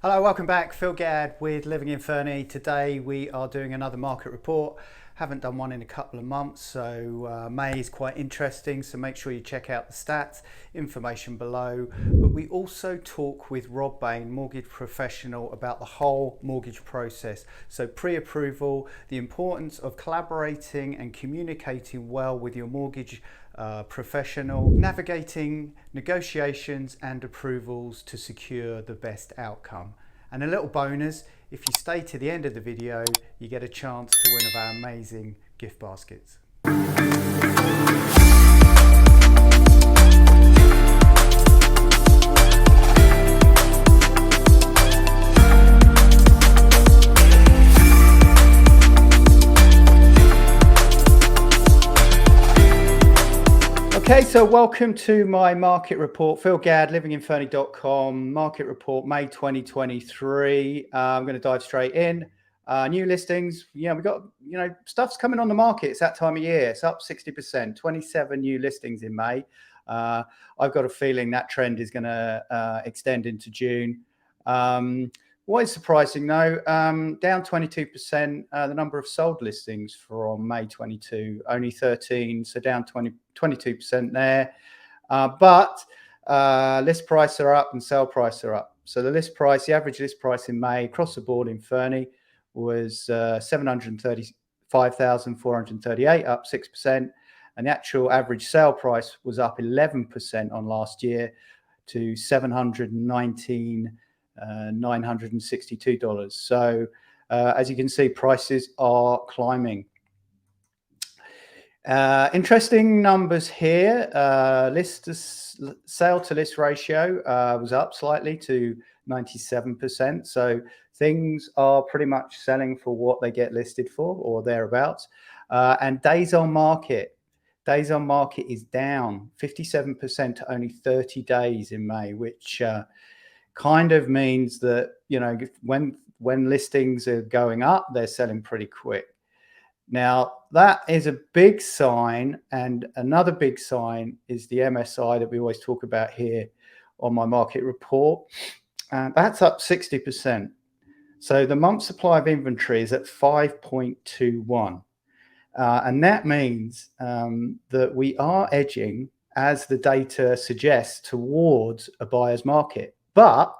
Hello, welcome back. Phil Gadd with Living in Fernie. Today we are doing another market report. Haven't done one in a couple of months, so May is quite interesting. So make sure you check out the stats, information below. But we also talk with Rob Bain, mortgage professional, about the whole mortgage process. So pre-approval, the importance of collaborating and communicating well with your mortgage professional, navigating negotiations and approvals to secure the best outcome. And a little bonus, if you stay to the end of the video, you get a chance to win of our amazing gift baskets. Okay, so welcome to my market report. Phil Gadd, livinginfernie.com, market report, May 2023. I'm going to dive straight in. New listings, we've got, stuff's coming on the market. It's that time of year. It's up 60%, 27 new listings in May. I've got a feeling that trend is going to extend into June. What is surprising though, down 22%, the number of sold listings from May 22, only 13, so down 22% there. But list price are up and sale price are up. So the list price, the average list price in May across the board in Fernie was 735,438, up 6%. And the actual average sale price was up 11% on last year to $719,962. So as you can see, prices are climbing. Interesting numbers here. Sale to list ratio was up slightly to 97%. So things are pretty much selling for what they get listed for or thereabouts. And days on market is down 57% to only 30 days in May, which kind of means that, when listings are going up, they're selling pretty quick. Now, that is a big sign, and another big sign is the MSI that we always talk about here on my market report. That's up 60%. So the month supply of inventory is at 5.21. And that means that we are edging, as the data suggests, towards a buyer's market. But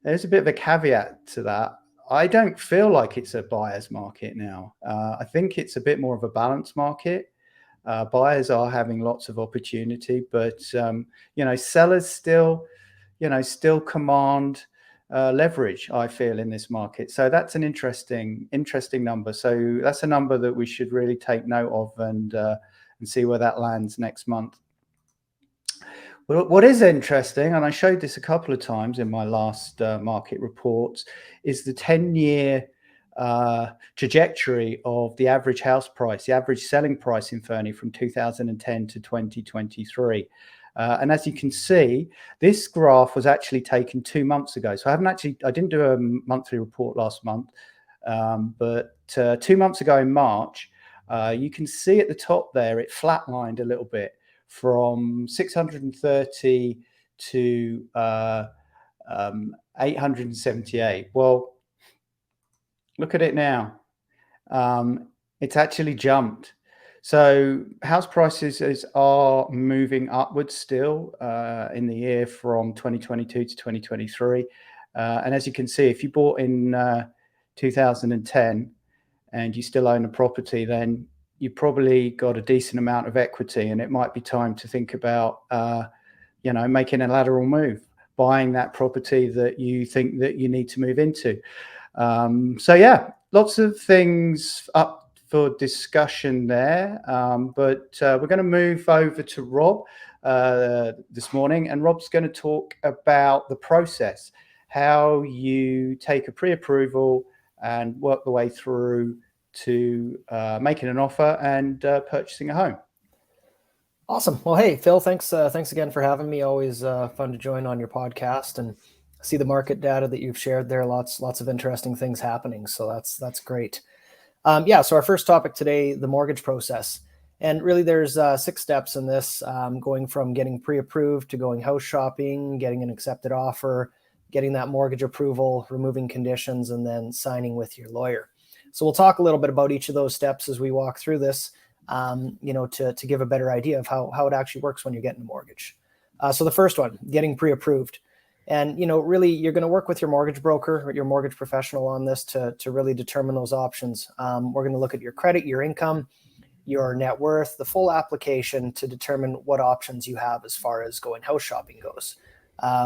there's a bit of a caveat to that. I don't feel like it's a buyer's market now. I think it's a bit more of a balanced market. Buyers are having lots of opportunity, but sellers still command leverage, I feel, in this market. So that's an interesting number. So that's a number that we should really take note of and see where that lands next month. What is interesting, and I showed this a couple of times in my last market reports, is the 10-year trajectory of the average house price, the average selling price in Fernie from 2010 to 2023. And as you can see, this graph was actually taken 2 months ago. So I didn't do a monthly report last month, but 2 months ago in March, you can see at the top there, it flatlined a little bit from 630 to 878. Well, look at it now. It's actually jumped. So house prices are moving upwards still in the year from 2022 to 2023. And as you can see, if you bought in 2010 and you still own a property, then you probably got a decent amount of equity, and it might be time to think about, making a lateral move, buying that property that you think that you need to move into. So yeah, lots of things up for discussion there. But we're going to move over to Rob this morning, and Rob's going to talk about the process, how you take a pre-approval and work the way through to making an offer and purchasing a home. Awesome. Well, hey, Phil, thanks again for having me. Always fun to join on your podcast and see the market data that you've shared there. Lots of interesting things happening. So that's great. So our first topic today, the mortgage process. And really there's 6 steps in this, going from getting pre-approved to going house shopping, getting an accepted offer, getting that mortgage approval, removing conditions, and then signing with your lawyer. So we'll talk a little bit about each of those steps as we walk through this, to give a better idea of how it actually works when you're getting a mortgage. So the first one, getting pre-approved. And, really, you're going to work with your mortgage broker or your mortgage professional on this to really determine those options. We're going to look at your credit, your income, your net worth, the full application to determine what options you have as far as going house shopping goes.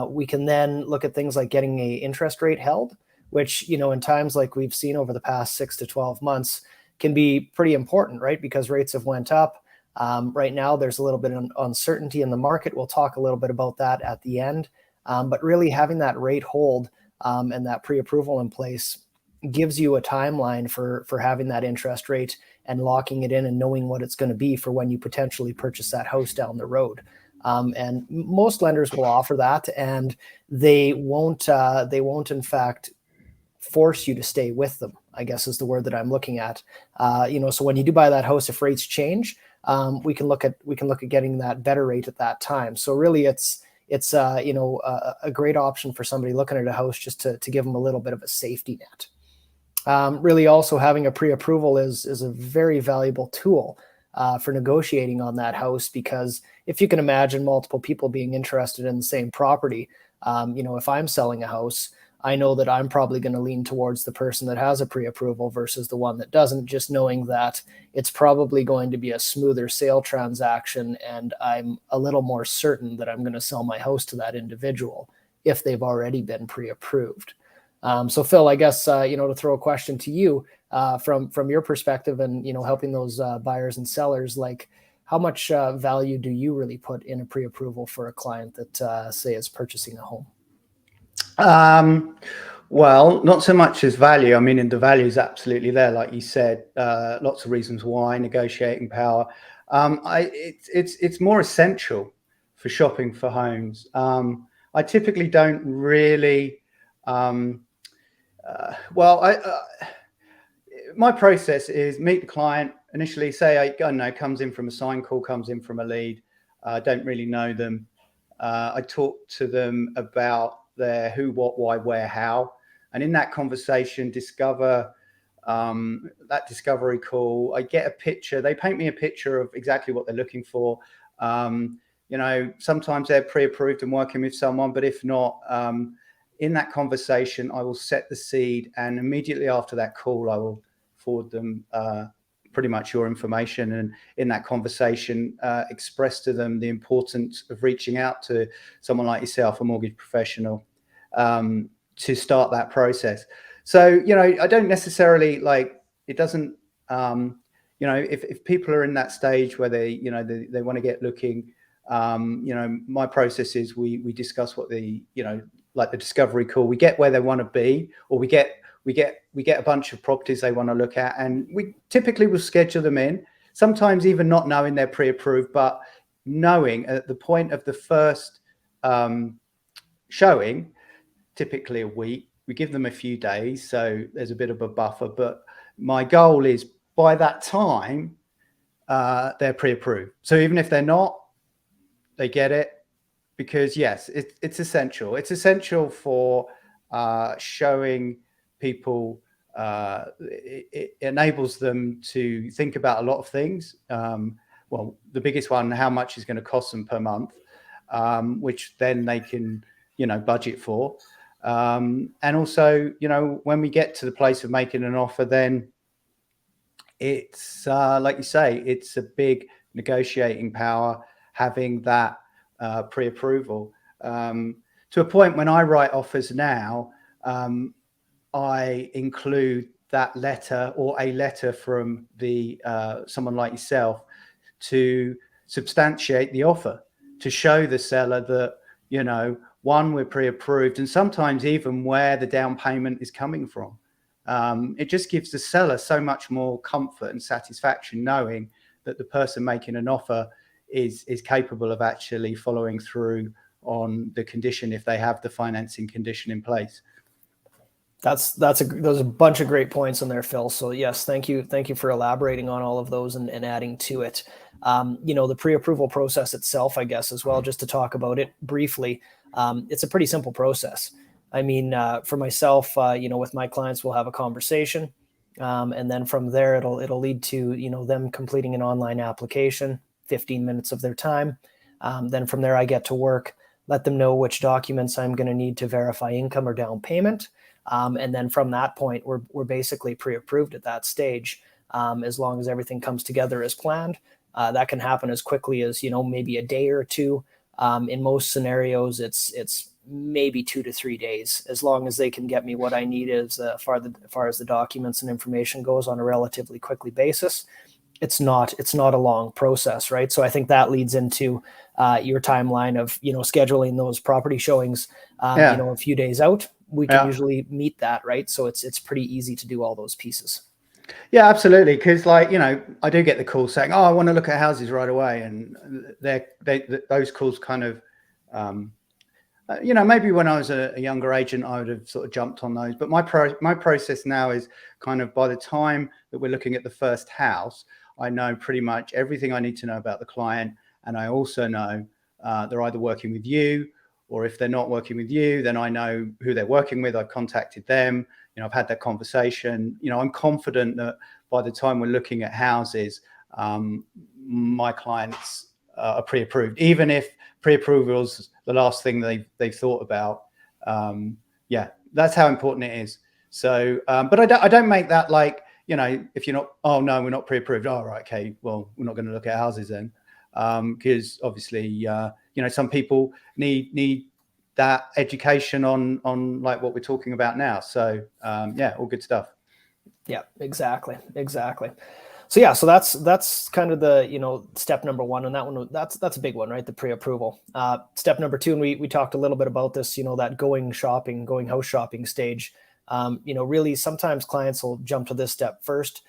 We can then look at things like getting a interest rate held, which, in times like we've seen over the past 6 to 12 months can be pretty important, right? Because rates have went up. Right now, there's a little bit of uncertainty in the market. We'll talk a little bit about that at the end. But really having that rate hold and that pre-approval in place gives you a timeline for having that interest rate and locking it in and knowing what it's going to be for when you potentially purchase that house down the road. And most lenders will offer that, and they won't in fact force you to stay with them, I guess is the word that I'm looking at. So when you do buy that house, if rates change, we can look at getting that better rate at that time. So really it's a great option for somebody looking at a house just to give them a little bit of a safety net. Really also having a pre-approval is a very valuable tool for negotiating on that house, because if you can imagine multiple people being interested in the same property, if I'm selling a house, I know that I'm probably going to lean towards the person that has a pre-approval versus the one that doesn't, just knowing that it's probably going to be a smoother sale transaction, and I'm a little more certain that I'm going to sell my house to that individual if they've already been pre-approved. So Phil, I guess, to throw a question to you from your perspective and, helping those buyers and sellers, like how much value do you really put in a pre-approval for a client that say is purchasing a home? Well, not so much as value. I mean, and the value is absolutely there, like you said. Lots of reasons why: negotiating power. It's more essential for shopping for homes. I typically don't really. My process is meet the client initially. Say I don't know, comes in from a sign call, comes in from a lead. Don't really know them. I talk to them about their who, what, why, where, how, and in that conversation discover that discovery call. I get a picture. They paint me a picture of exactly what they're looking for. Sometimes they're pre-approved and working with someone, but if not, in that conversation, I will set the seed, and immediately after that call, I will forward them pretty much your information, and in that conversation express to them the importance of reaching out to someone like yourself, a mortgage professional, to start that process. So I don't necessarily it doesn't if people are in that stage where they want to get looking, my process is we discuss what the like the discovery call, we get where they want to be, or we get a bunch of properties they want to look at, and we typically will schedule them in, sometimes even not knowing they're pre-approved, but knowing at the point of the first showing, typically a week. We give them a few days, so there's a bit of a buffer, but my goal is by that time they're pre-approved. So even if they're not, they get it, because yes, it's essential. It's essential for showing people. It enables them to think about a lot of things. Well, the biggest one, how much is going to cost them per month, which then they can, budget for. And also, when we get to the place of making an offer, then it's like you say, it's a big negotiating power having that pre-approval, to a point when I write offers now. I include that letter or a letter from the someone like yourself to substantiate the offer, to show the seller that one, we're pre-approved, and sometimes even where the down payment is coming from. It just gives the seller so much more comfort and satisfaction knowing that the person making an offer is capable of actually following through on the condition if they have the financing condition in place. Those are a bunch of great points in there, Phil. So yes, thank you for elaborating on all of those and adding to it. The pre-approval process itself, I guess, as well, just to talk about it briefly. It's a pretty simple process. I mean, for myself, with my clients, we'll have a conversation. And then from there, it'll lead to, them completing an online application, 15 minutes of their time. Then from there, I get to work, let them know which documents I'm going to need to verify income or down payment. And then from that point, we're basically pre-approved at that stage, as long as everything comes together as planned. That can happen as quickly as, maybe a day or two. In most scenarios, it's maybe 2 to 3 days, as long as they can get me what I need as far as the documents and information goes on a relatively quickly basis. It's not a long process, right? So I think that leads into your timeline of, scheduling those property showings, a few days out. We can usually meet that, right? So it's pretty easy to do all those pieces. Yeah, absolutely. Because I do get the call saying, "Oh, I want to look at houses right away," and those calls kind of, maybe when I was a younger agent, I would have sort of jumped on those. But my process now is kind of, by the time that we're looking at the first house, I know pretty much everything I need to know about the client, and I also know they're either working with you, or if they're not working with you, then I know who they're working with. I've contacted them. I've had that conversation. I'm confident that by the time we're looking at houses, my clients are pre-approved, even if pre-approval is the last thing they've thought about. That's how important it is. So, but I don't make that like, if you're not, oh no, we're not pre-approved. Oh, right, okay, well, we're not going to look at houses then, because obviously, some people need that education on like what we're talking about now. So all good stuff. Yeah, exactly. So so that's kind of the step number one, and that one that's a big one, right? The pre-approval. Step number two, and we talked a little bit about this, that going house shopping stage. Really sometimes clients will jump to this step first,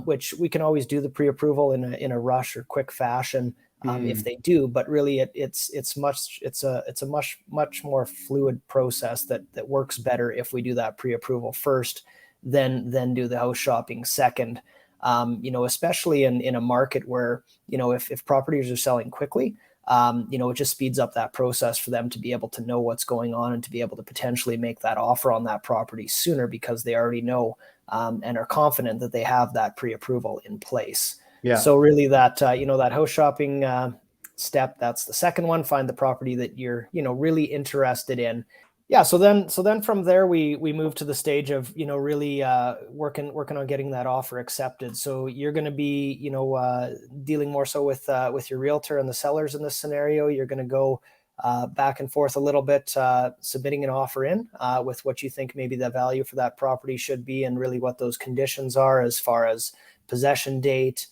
which we can always do the pre-approval in a rush or quick fashion. If they do, but really it's a much more fluid process that works better if we do that pre-approval first, then do the house shopping second. Especially in a market where, if properties are selling quickly, it just speeds up that process for them to be able to know what's going on and to be able to potentially make that offer on that property sooner, because they already know and are confident that they have that pre-approval in place. Yeah. So really that house shopping step, that's the second one. Find the property that you're, really interested in. Yeah. So then from there, we move to the stage of, really working on getting that offer accepted. So you're going to be, dealing more so with your realtor and the sellers in this scenario. You're going to go back and forth a little bit, submitting an offer in with what you think maybe the value for that property should be, and really what those conditions are as far as possession date.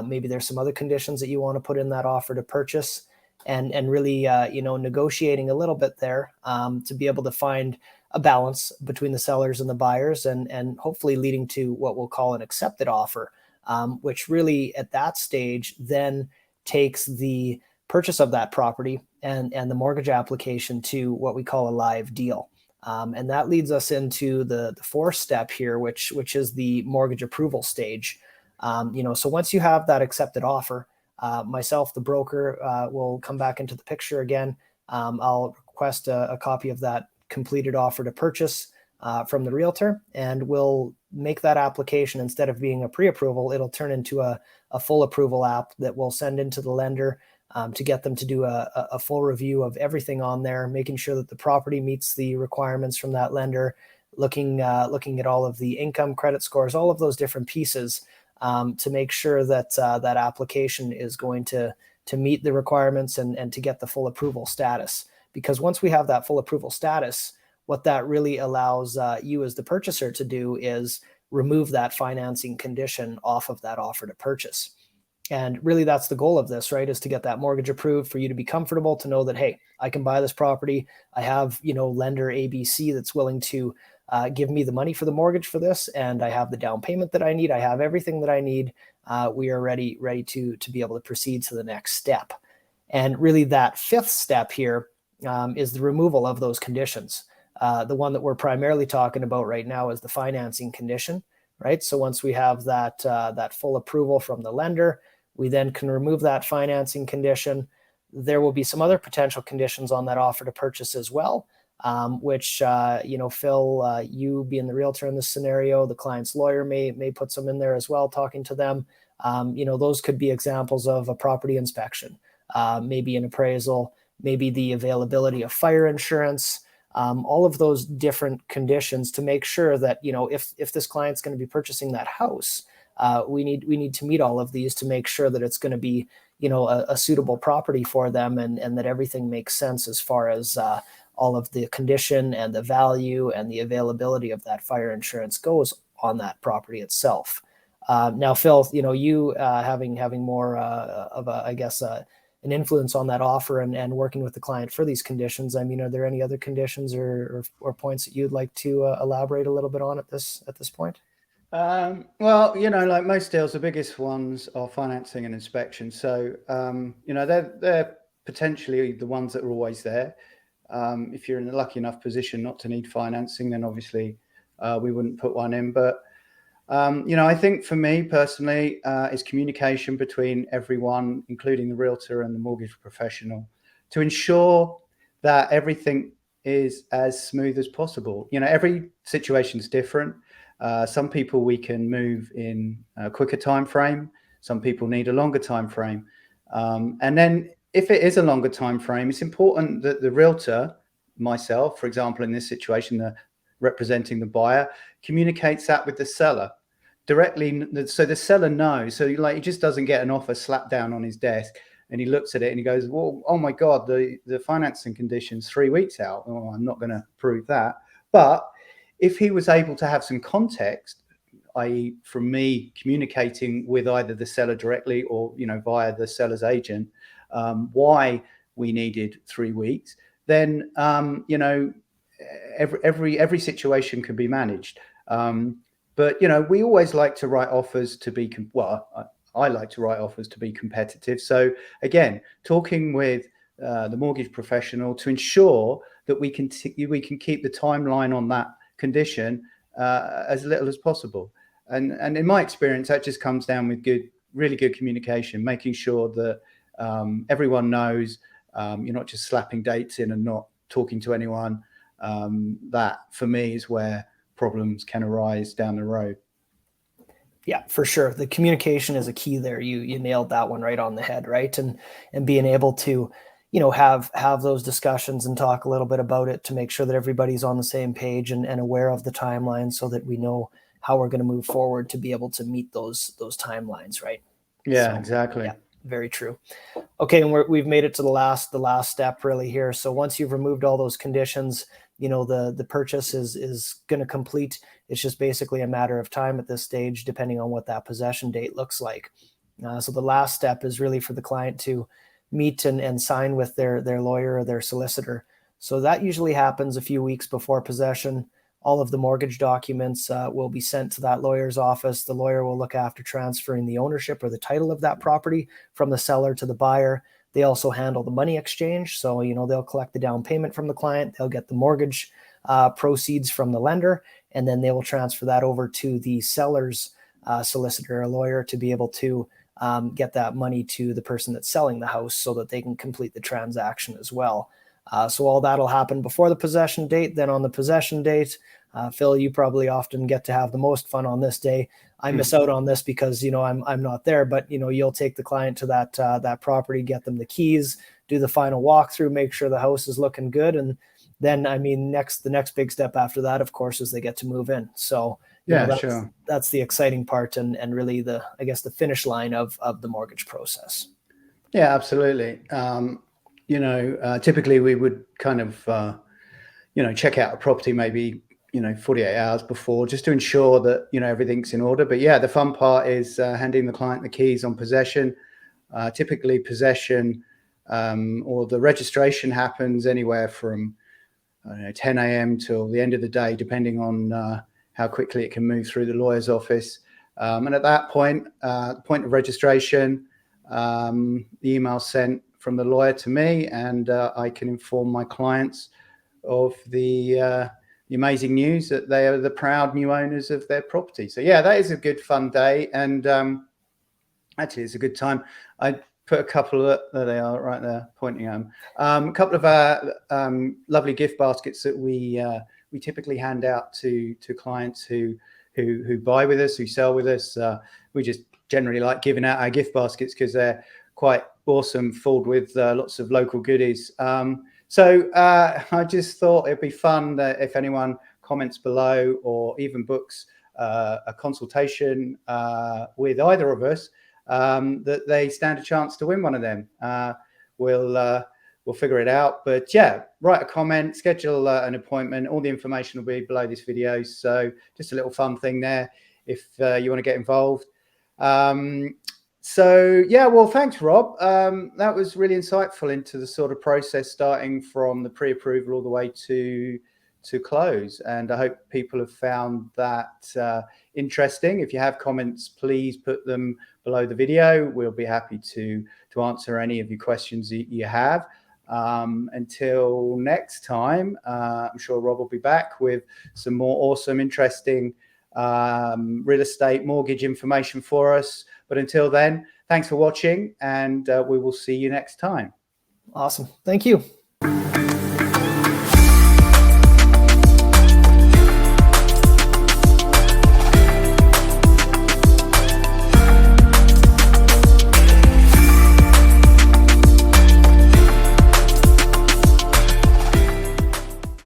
Maybe there's some other conditions that you want to put in that offer to purchase, and really, negotiating a little bit there to be able to find a balance between the sellers and the buyers, and hopefully leading to what we'll call an accepted offer, which really at that stage then takes the purchase of that property and the mortgage application to what we call a live deal. And that leads us into the fourth step here, which is the mortgage approval stage. So once you have that accepted offer, myself, the broker, will come back into the picture again. I'll request a copy of that completed offer to purchase from the realtor, and we'll make that application. Instead of being a pre-approval, it'll turn into a full approval app that we'll send into the lender to get them to do a full review of everything on there, making sure that the property meets the requirements from that lender, looking at all of the income, credit scores, all of those different pieces, to make sure that that application is going to meet the requirements and to get the full approval status. Because once we have that full approval status, what that really allows you as the purchaser to do is remove that financing condition off of that offer to purchase. And really that's the goal of this, right? Is to get that mortgage approved, for you to be comfortable to know that, hey, I can buy this property. I have, lender ABC that's willing to give me the money for the mortgage for this, and I have the down payment that I need. I have everything that I need. We are ready to be able to proceed to the next step. And really that fifth step here is the removal of those conditions. The one that we're primarily talking about right now is the financing condition, right? So once we have that full approval from the lender, we then can remove that financing condition. There will be some other potential conditions on that offer to purchase as well. which, Phil, you being the realtor in this scenario, the client's lawyer may put some in there as well, talking to them. Those could be examples of a property inspection, maybe an appraisal, maybe the availability of fire insurance, all of those different conditions to make sure that, if this client's going to be purchasing that house, we need to meet all of these to make sure that it's going to be, a suitable property for them, and that everything makes sense as far as all of the condition and the value and the availability of that fire insurance goes on that property itself. Now, Phil, you having more of a, I guess, an influence on that offer and working with the client for these conditions. I mean, are there any other conditions or points that you'd like to elaborate a little bit on at this point? Well, like most deals, the biggest ones are financing and inspection. So, they're potentially the ones that are always there. If you're in a lucky enough position not to need financing, then obviously we wouldn't put one in. But I think for me personally, is communication between everyone, including the realtor and the mortgage professional, to ensure that everything is as smooth as possible. Every situation is different. Some people we can move in a quicker time frame. Some people need a longer time frame. And then if it is a longer time frame, it's important that the realtor, myself, for example, in this situation, representing the buyer, communicates that with the seller directly, so the seller knows. So he just doesn't get an offer slapped down on his desk and he looks at it and he goes, well, oh my God, the financing condition's 3 weeks out. Oh, I'm not going to approve that. But if he was able to have some context, i.e. from me communicating with either the seller directly or, via the seller's agent, why we needed 3 weeks, then, every situation can be managed. But, we always like to write offers to be, I like to write offers to be competitive. So again, talking with the mortgage professional to ensure that we can keep the timeline on that condition as little as possible. And in my experience, that just comes down with really good communication, making sure that everyone knows you're not just slapping dates in and not talking to anyone. That for me is where problems can arise down the road. Yeah, for sure. The communication is a key there. You nailed that one right on the head, right? And being able to, have those discussions and talk a little bit about it to make sure that everybody's on the same page and aware of the timeline, so that we know how we're going to move forward to be able to meet those timelines, right? Yeah, so, exactly. Yeah, very true. Okay, and we've made it to the last step really here. So once you've removed all those conditions, the purchase is going to complete. It's just basically a matter of time at this stage, depending on what that possession date looks like. So the last step is really for the client to meet and sign with their lawyer or their solicitor. So that usually happens a few weeks before possession. All of the mortgage documents will be sent to that lawyer's office. The lawyer will look after transferring the ownership or the title of that property from the seller to the buyer. They also handle the money exchange. So, they'll collect the down payment from the client. They'll get the mortgage proceeds from the lender, and then they will transfer that over to the seller's solicitor or lawyer to be able to get that money to the person that's selling the house so that they can complete the transaction as well. So all that'll happen before the possession date. Then on the possession date, Phil, you probably often get to have the most fun on this day. I miss out on this because, I'm not there, but, you'll take the client to that property, get them the keys, do the final walkthrough, make sure the house is looking good. And then, the next big step after that, of course, is they get to move in. So that's the exciting part and really the finish line of the mortgage process. Yeah, absolutely. Typically we would kind of, check out a property maybe, 48 hours before, just to ensure that, everything's in order. But yeah, the fun part is handing the client the keys on possession. Typically possession or the registration happens anywhere from 10 a.m. till the end of the day, depending on how quickly it can move through the lawyer's office. And at that point, the point of registration, the email sent from the lawyer to me, and I can inform my clients of the amazing news that they are the proud new owners of their property. So yeah, that is a good fun day, and actually it's a good time. I put a couple of, there they are right there pointing at them. A couple of lovely gift baskets that we typically hand out to clients who buy with us, who sell with us. We just generally like giving out our gift baskets because they're quite awesome, filled with lots of local goodies. So I just thought it'd be fun that if anyone comments below or even books a consultation with either of us, that they stand a chance to win one of them. We'll figure it out. But yeah, write a comment, schedule an appointment. All the information will be below this video. So just a little fun thing there if you want to get involved. So yeah, well, thanks, Rob. That was really insightful into the sort of process starting from the pre-approval all the way to close. And I hope people have found that interesting. If you have comments, please put them below the video. We'll be happy to answer any of your questions that you have. Until next time, I'm sure Rob will be back with some more awesome, interesting real estate mortgage information for us. But until then, thanks for watching, and we will see you next time. Awesome. Thank you.